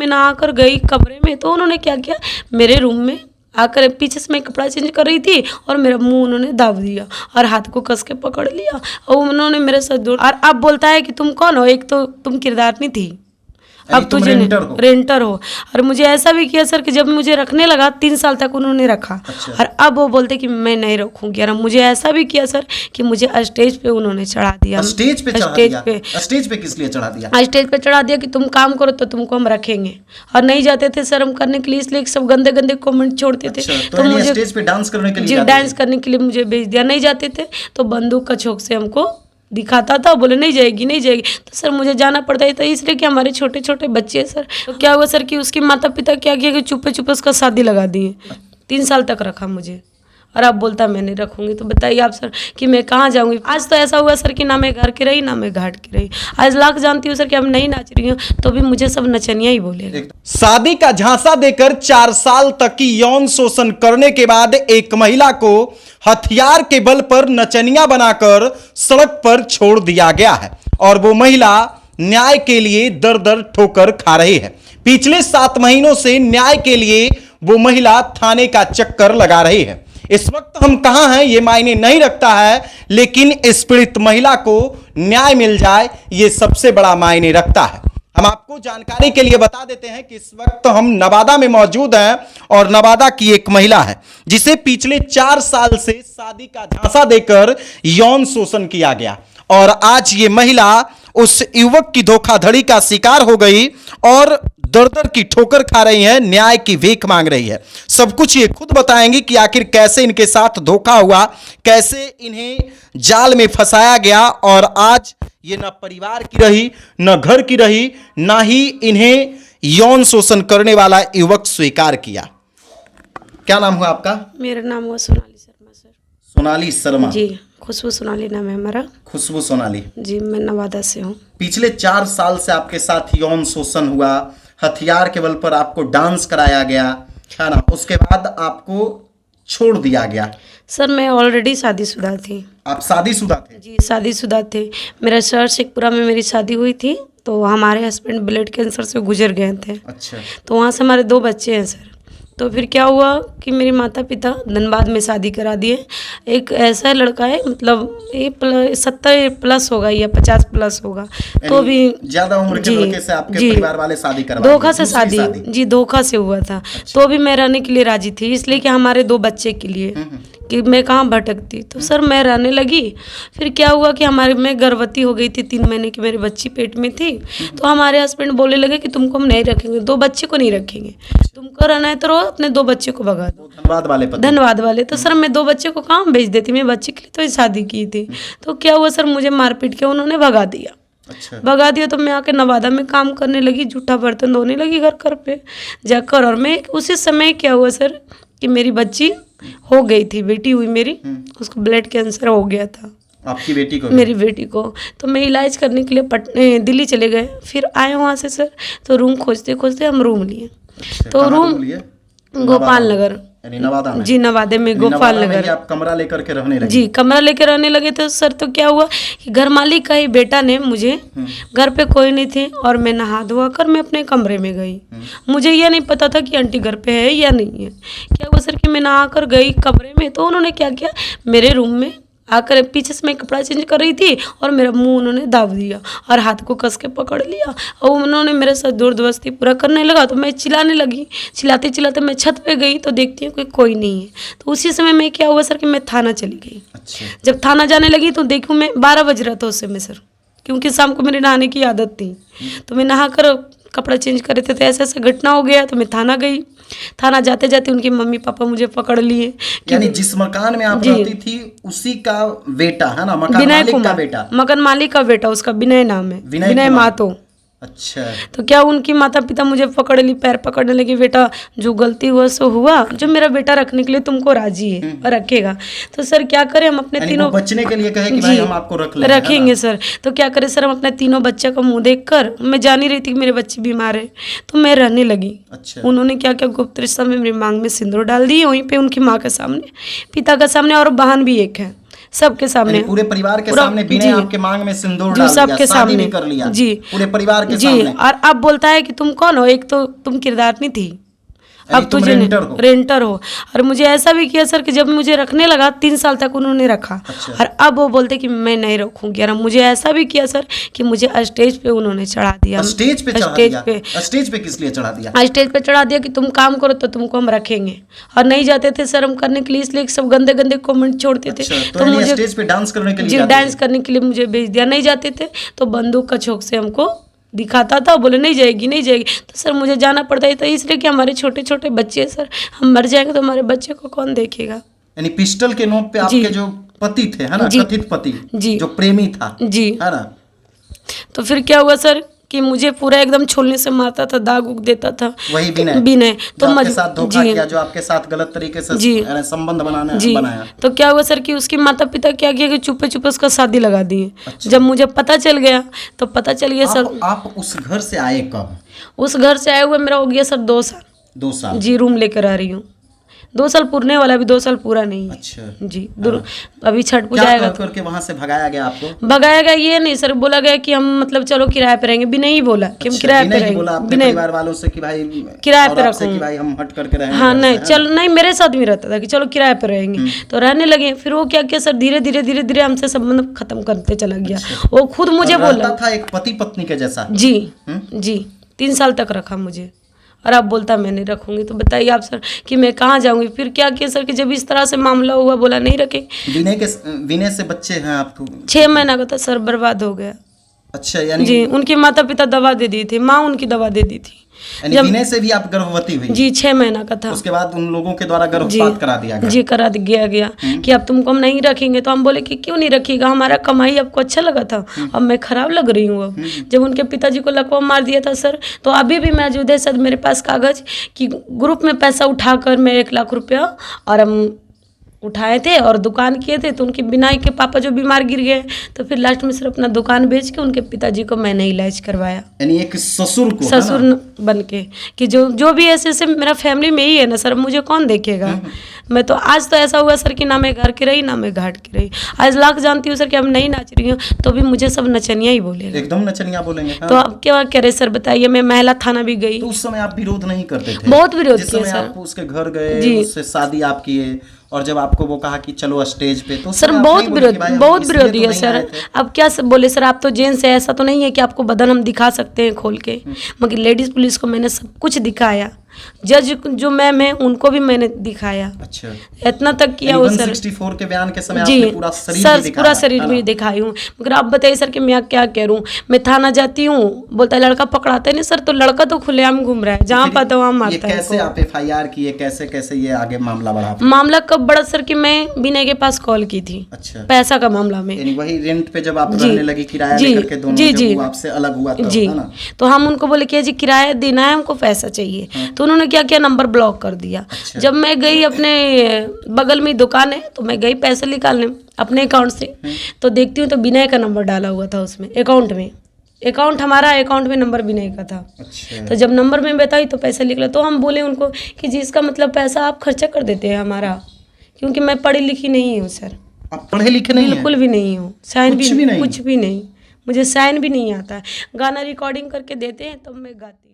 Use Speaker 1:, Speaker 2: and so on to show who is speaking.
Speaker 1: नहाकर गई कमरे में तो उन्होंने क्या किया, मेरे रूम में आकर पीछे से मैं कपड़ा चेंज कर रही थी और मेरा मुंह उन्होंने दाब दिया और हाथ को कस के पकड़ लिया और उन्होंने मेरे साथ दूर। और अब बोलता है कि तुम कौन हो, एक तो तुम किरदारनी थी, अब तुझे रेंटर हो। और मुझे ऐसा भी किया सर कि जब मुझे रखने लगा 3 साल तक उन्होंने रखा। अच्छा। और अब वो बोलते कि मैं नहीं रखूंगी। और मुझे ऐसा भी किया सर कि मुझे स्टेज पे उन्होंने चढ़ा दिया।
Speaker 2: स्टेज पे किस लिए चढ़ा दिया?
Speaker 1: स्टेज पे चढ़ा दिया कि तुम काम करो तो तुमको हम रखेंगे। और नहीं जाते थे सर हम करने के लिए, इसलिए सब गंदे गंदे कमेंट छोड़ते थे।
Speaker 2: तो मुझे स्टेज पे डांस करने के लिए,
Speaker 1: जी डांस करने के लिए मुझे भेज दिया। नहीं जाते थे तो बंदूक का छोक से हमको दिखाता था, बोले नहीं जाएगी नहीं जाएगी। तो सर मुझे जाना पड़ता ही था, इसलिए कि हमारे छोटे छोटे बच्चे हैं सर। तो क्या हुआ सर कि उसके माता पिता क्या किया कि चुपे चुपे उसका शादी लगा दिए। 3 साल तक रखा मुझे और अब बोलता मैं नहीं रखूंगी। तो बताइए आप सर कि मैं कहाँ जाऊंगी। आज तो ऐसा हुआ सर कि ना मैं घर की रही ना मैं घाट की रही। आज लाख जानती हूँ सर कि अब नहीं नाच रही हूँ तो भी मुझे सब नचनिया ही बोलेगा।
Speaker 2: शादी का झांसा देकर 4 साल तक की यौन शोषण करने के बाद एक महिला को हथियार के बल पर नचनिया बनाकर सड़क पर छोड़ दिया गया है और वो महिला न्याय के लिए दर दर ठोकर खा रही है। पिछले 7 महीनों से न्याय के लिए वो महिला थाने का चक्कर लगा रही है। इस वक्त हम कहां हैं ये मायने नहीं रखता है, लेकिन इस पीड़ित महिला को न्याय मिल जाए ये सबसे बड़ा मायने रखता है। हम आपको जानकारी के लिए बता देते हैं कि इस वक्त हम नवादा में मौजूद हैं और नवादा की एक महिला है जिसे पिछले 4 साल से शादी का झांसा देकर यौन शोषण किया गया और आज ये महिला उस युवक की धोखाधड़ी का शिकार हो गई और दर दर की ठोकर खा रही है, न्याय की भीख मांग रही है। सब कुछ ये खुद बताएंगी कि आखिर कैसे इनके साथ धोखा हुआ, कैसे इन्हें जाल में फंसाया गया और आज ये न परिवार की रही न घर की रही, ना ही इन्हें यौन शोषण करने वाला युवक स्वीकार किया। क्या नाम हुआ आपका?
Speaker 1: मेरा नाम हुआ सोनाली शर्मा सर।
Speaker 2: सोनाली शर्मा
Speaker 1: जी, खुशबू सोनाली नाम है हमारा।
Speaker 2: खुशबू सोनाली
Speaker 1: जी, मैं नवादा से हूँ।
Speaker 2: पिछले 4 साल से आपके साथ यौन शोषण हुआ, हथियार के बल पर आपको डांस कराया गया है ना, उसके बाद आपको छोड़ दिया गया।
Speaker 1: सर मैं ऑलरेडी शादीशुदा थी।
Speaker 2: आप शादीशुदा थे?
Speaker 1: जी शादीशुदा थे। मेरा शहर शेखपुरा में मेरी शादी हुई थी तो हमारे हस्बैंड ब्लड कैंसर से गुजर गए थे। अच्छा। तो वहाँ से हमारे 2 बच्चे हैं सर। तो फिर क्या हुआ कि मेरे माता पिता धनबाद में शादी करा दिए। एक ऐसा लड़का है मतलब 70+ होगा या 50+ होगा, तो भी
Speaker 2: ज्यादा उम्र के लड़के से आपके परिवार वाले शादी करवा दिए।
Speaker 1: धोखा से शादी जी धोखा से हुआ था। अच्छा। तो भी मैं रहने के लिए राजी थी, इसलिए कि हमारे 2 बच्चे के लिए कि मैं कहाँ भटकती। तो सर मैं रहने लगी। फिर क्या हुआ कि मैं गर्भवती हो गई थी, 3 महीने की मेरी बच्ची पेट में थी। तो हमारे हस्बैंड बोलने लगे कि तुमको हम नहीं रखेंगे, 2 बच्चे को नहीं रखेंगे, तुमको रहना है तो रहो, अपने 2 बच्चे को भगा दो। धनबाद वाले। तो सर मैं 2 बच्चे को कहाँ भेज देती, मैं बच्चे के लिए तो शादी की थी। तो क्या हुआ सर मुझे मारपीट के उन्होंने भगा दिया। अच्छा। भगा दिया तो मैं आके नवादा में काम करने लगी, जूठा बर्तन धोने लगी घर पे जाकर। और मैं उसी समय क्या हुआ सर कि मेरी बच्ची हो गई थी, बेटी हुई मेरी, उसको ब्लड कैंसर हो गया था।
Speaker 2: आपकी बेटी को? मेरी
Speaker 1: बेटी को। तो मैं इलाज करने के लिए दिल्ली चले गए। फिर आए वहाँ से सर तो रूम खोजते खोजते हम रूम लिए। अच्छा, तो रूम गोपाल नगर
Speaker 2: नवादा में?
Speaker 1: जी नवादे में गोपाल नगर।
Speaker 2: आप कमरा लेकर के रहने लगे?
Speaker 1: जी कमरा लेकर रहने लगे। तो सर तो क्या हुआ कि घर मालिक का ही बेटा ने मुझे, घर पे कोई नहीं थे और मैं नहा धोआ कर मैं अपने कमरे में गई। मुझे ये नहीं पता था कि आंटी घर पे है या नहीं है। क्या हुआ सर कि मैं नहा कर गई कमरे में तो उन्होंने क्या किया, मेरे रूम में आकर पीछे से मैं कपड़ा चेंज कर रही थी और मेरा मुंह उन्होंने दाब दिया और हाथ को कस के पकड़ लिया और उन्होंने मेरे साथ जबरदस्ती पूरा करने लगा। तो मैं चिल्लाने लगी, चिल्लाते चिल्लाते मैं छत पे गई तो देखती हूँ कोई नहीं है। तो उसी समय मैं क्या हुआ सर कि मैं थाना चली गई। अच्छा। जब थाना जाने लगी तो देखूँ मैं 12 बज रहा था उस समय सर, क्योंकि शाम को मेरी नहाने की आदत थी। तो मैं नहा कर कपड़ा चेंज कर रहे थे तो ऐसा घटना हो गया। तो मैं थाना गई। थाना जाते जाते उनके मम्मी पापा मुझे पकड़ लिए।
Speaker 2: यानी जिस मकान में आप रहती थी उसी का बेटा है ना, मकान मालिक का बेटा?
Speaker 1: मकान मालिक का बेटा, उसका विनय नाम है, विनय मातो।
Speaker 2: अच्छा।
Speaker 1: तो क्या उनकी माता पिता मुझे पकड़ ली, पैर पकड़ने लगे, बेटा जो गलती हुआ सो हुआ, जो मेरा बेटा रखने के लिए तुमको राजी है और रखेगा। तो सर क्या करें हम अपने तीनों
Speaker 2: बचने के लिए कहे कि भाई हम आपको
Speaker 1: रखेंगे सर। तो क्या करें सर हम अपने तीनों बच्चे का मुंह देखकर, मैं जान ही रही थी कि मेरे बच्चे बीमार है तो मैं रहने लगी। अच्छा। उन्होंने क्या क्या गुप्त रिश्ता में मेरी मांग में सिंदूर डाल दी, वहीं पे उनकी माँ के सामने, पिता के सामने और बहन भी एक है। सबके सामने,
Speaker 2: यानी पूरे परिवार के
Speaker 1: पूरा-
Speaker 2: सामने विनय
Speaker 1: जी।
Speaker 2: आपके मांग में सिंदूर
Speaker 1: जी,
Speaker 2: डाल दिया,
Speaker 1: सबके
Speaker 2: शादी भी
Speaker 1: सामने।
Speaker 2: कर लिया
Speaker 1: जी।
Speaker 2: पूरे परिवार के
Speaker 1: जी,
Speaker 2: सामने।
Speaker 1: और अब बोलता है कि तुम कौन हो, एक तो तुम किरदारनी थी,
Speaker 2: यानी
Speaker 1: अब
Speaker 2: तुम
Speaker 1: तुझे
Speaker 2: रेंटर हो।
Speaker 1: और मुझे ऐसा भी किया सर कि जब मुझे रखने लगा 3 साल तक उन्होंने रखा।
Speaker 2: अच्छा।
Speaker 1: और अब वो बोलते कि मैं नहीं रखूंगी। और मुझे ऐसा भी किया सर कि मुझे स्टेज पे उन्होंने चढ़ा दिया।
Speaker 2: स्टेज पे चढ़ा
Speaker 1: स्टेज
Speaker 2: दिया?
Speaker 1: पे
Speaker 2: स्टेज पे किस लिए चढ़ा दिया?
Speaker 1: स्टेज पे चढ़ा दिया कि तुम काम करो तो तुमको हम रखेंगे। और नहीं जाते थे शर्म करने के लिए, इसलिए सब गंदे गंदे कमेंट छोड़ते थे।
Speaker 2: अच्छा, तो मुझे स्टेज पे डांस करने के लिए
Speaker 1: जी,
Speaker 2: जाते
Speaker 1: डांस
Speaker 2: थे?
Speaker 1: करने के लिए मुझे भेज दिया। नहीं जाते थे तो बंदूक का छोक से हमको दिखाता था, बोले नहीं जाएगी नहीं जाएगी। तो सर मुझे जाना पड़ता था, इसलिए कि हमारे छोटे छोटे बच्चे हैं सर, हम मर जाएंगे तो हमारे बच्चे को कौन देखेगा।
Speaker 2: यानी पिस्टल के नोक पे
Speaker 1: जी।
Speaker 2: आपके जो पति थे, है ना,
Speaker 1: जी।
Speaker 2: कथित पति,
Speaker 1: जी।
Speaker 2: जो प्रेमी था,
Speaker 1: जी।
Speaker 2: है ना,
Speaker 1: तो फिर क्या हुआ सर कि मुझे पूरा एकदम छोलने से मारता था, दाग उग देता था।
Speaker 2: वही विनय
Speaker 1: विनय
Speaker 2: जो आपके साथ धोखा किया, जो आपके साथ गलत तरीके से
Speaker 1: जी।
Speaker 2: संबंध
Speaker 1: जी।
Speaker 2: बनाया।
Speaker 1: तो क्या हुआ सर कि उसके माता पिता क्या किया कि चुपे चुपे उसका शादी लगा दिए।
Speaker 2: अच्छा।
Speaker 1: जब मुझे पता चल गया तो पता चल गया सर,
Speaker 2: आप उस घर से आए कब?
Speaker 1: उस घर से आए हुए मेरा हो गया सर 2 साल।
Speaker 2: 2 साल?
Speaker 1: जी, रूम लेकर आ रही हूँ। 2 साल पूरने वाला, अभी 2 साल पूरा नहीं है।
Speaker 2: अच्छा।
Speaker 1: जी, अभी छठ पूजा
Speaker 2: क्या
Speaker 1: आएगा।
Speaker 2: करके वहां से भगाया गया आपको?
Speaker 1: भगाया गया ये नहीं सर, बोला गया कि हम मतलब चलो किराए पे रहेंगे। भी नहीं बोला कि हम
Speaker 2: अच्छा,
Speaker 1: किराए पे
Speaker 2: विनय ही
Speaker 1: रहेंगे।
Speaker 2: बोला अपने
Speaker 1: विनय
Speaker 2: परिवार वालों से कि भाई
Speaker 1: किराए
Speaker 2: और
Speaker 1: पे
Speaker 2: आपसे
Speaker 1: रखूंगा।
Speaker 2: कि भाई हम हट करके रहेंगे
Speaker 1: हाँ
Speaker 2: घर
Speaker 1: नहीं
Speaker 2: से,
Speaker 1: चल नहीं, मेरे साथ भी रहता था कि चलो किराए पे रहेंगे। तो रहने लगे। फिर वो क्या किया सर, धीरे धीरे धीरे धीरे हमसे संबंध खत्म करते चला गया। वो खुद मुझे
Speaker 2: और
Speaker 1: बोला।
Speaker 2: रहता था एक पति पत्नी के जैसा?
Speaker 1: जी। जी, 3 साल तक रखा मुझे। और अब बोलता मैं नहीं रखूंगी। तो बताइए आप सर कि मैं कहाँ जाऊंगी। फिर क्या किया सर कि जब इस तरह से मामला हुआ, बोला नहीं रखे।
Speaker 2: विनय से बच्चे हैं आपको?
Speaker 1: 6 महीना का था सर, बर्बाद हो गया।
Speaker 2: अच्छा, यानी
Speaker 1: जी, उनके माता पिता दवा दे दी थी, माँ उनकी दवा दे दी थी।
Speaker 2: विनय से भी आप गर्भवती हुई?
Speaker 1: जी, 6 महीना का था।
Speaker 2: उसके बाद उन लोगों के द्वारा गर्भपात करा दिया गया?
Speaker 1: जी, करा गया कि अब तुमको हम नहीं रखेंगे। तो हम बोले कि क्यों नहीं रखिएगा, हमारा कमाई आपको अच्छा लगा था, अब मैं खराब लग रही हूँ। अब जब उनके पिताजी को लकवा मार दिया था सर, तो अभी भी मौजूद है सर मेरे पास कागज कि ग्रुप में पैसा उठाकर मैं 1 लाख रुपया और हम उठाए थे और दुकान किए थे। तो उनके बिनाई के पापा जो बीमार गिर गए, तो फिर लास्ट में सिर्फ अपना दुकान बेच के उनके पिताजी को मैंने इलाज करवाया।
Speaker 2: यानी एक ससुर को,
Speaker 1: ससुर बन के कि जो भी ऐसे मेरा फैमिली में ही है ना सर, मुझे कौन देखेगा। मैं तो आज तो ऐसा हुआ सर कि ना मैं घर की रही ना मैं घाट की रही। आज लाख जानती हूँ सर कि अब नहीं नाच रही हूँ तो भी मुझे सब नचनिया ही बोलेगा।
Speaker 2: एकदम नचनिया बोलेंगे।
Speaker 1: तो अब क्या करे सर बताइए। मैं महिला थाना भी गई।
Speaker 2: तो उस समय आप विरोध नहीं करते थे?
Speaker 1: बहुत विरोध
Speaker 2: जिस
Speaker 1: किया
Speaker 2: समय
Speaker 1: सर।
Speaker 2: आप उसके घर गए, उससे शादी आप किए, और जब आपको वो कहा कि चलो स्टेज पे, तो
Speaker 1: सर बहुत विरोध दिया सर। अब क्या सब बोले सर, आप तो जेंट्स है, ऐसा तो नहीं है कि आपको बदन हम दिखा सकते हैं खोल के। मगर लेडीज पुलिस को मैंने सब कुछ दिखाया। जज जो मैम है उनको भी मैंने दिखाया।
Speaker 2: अच्छा,
Speaker 1: इतना तक किया वो सर।
Speaker 2: 164 के बयान के समय
Speaker 1: जी
Speaker 2: आपने पूरा शरीर
Speaker 1: सर,
Speaker 2: भी दिखाया,
Speaker 1: पूरा शरीर भी दिखाई हूँ। मगर आप बताइए सर कि मैं क्या करूँ। मैं थाना जाती हूँ, बोलता है लड़का पकड़ाते नहीं सर, तो लड़का तो खुलेआम घूम रहा है, जहाँ पाता वहाँ मारता है।
Speaker 2: कैसे आप FIR किए, कैसे ये आगे मामला बढ़ा?
Speaker 1: मामला कब बढ़ा सर कि मैं विनय के पास कॉल की थी।
Speaker 2: अच्छा,
Speaker 1: पैसा का मामला में।
Speaker 2: यानी वही रेंट पे जब आप रहने लगी, किराया लेकर के दोनों, जब वो आपसे अलग हुआ तब,
Speaker 1: जी,
Speaker 2: है ना?
Speaker 1: तो हम उनको बोले कि जी किराया देना है, हमको पैसा चाहिए। तो उन्होंने क्या किया, नंबर ब्लॉक कर दिया।
Speaker 2: अच्छा।
Speaker 1: जब मैं गई, अपने बगल में दुकान है, तो मैं गई पैसे निकालने अपने अकाउंट से, तो देखती हूँ तो विनय का नंबर डाला हुआ था उसमें अकाउंट में। हमारा अकाउंट में नंबर विनय का था।
Speaker 2: अच्छा।
Speaker 1: तो जब नंबर में बताई तो पैसा निकला। तो हम बोले उनको कि जी इसका मतलब पैसा आप खर्चा कर देते हैं हमारा, क्योंकि मैं पढ़ी लिखी नहीं हूँ सर।
Speaker 2: आप पढ़े लिखे नहीं?
Speaker 1: बिल्कुल भी नहीं हूँ। साइन
Speaker 2: कुछ भी नहीं?
Speaker 1: कुछ भी नहीं। मुझे साइन भी नहीं आता है। गाना रिकॉर्डिंग करके देते हैं तब मैं गाती हूँ।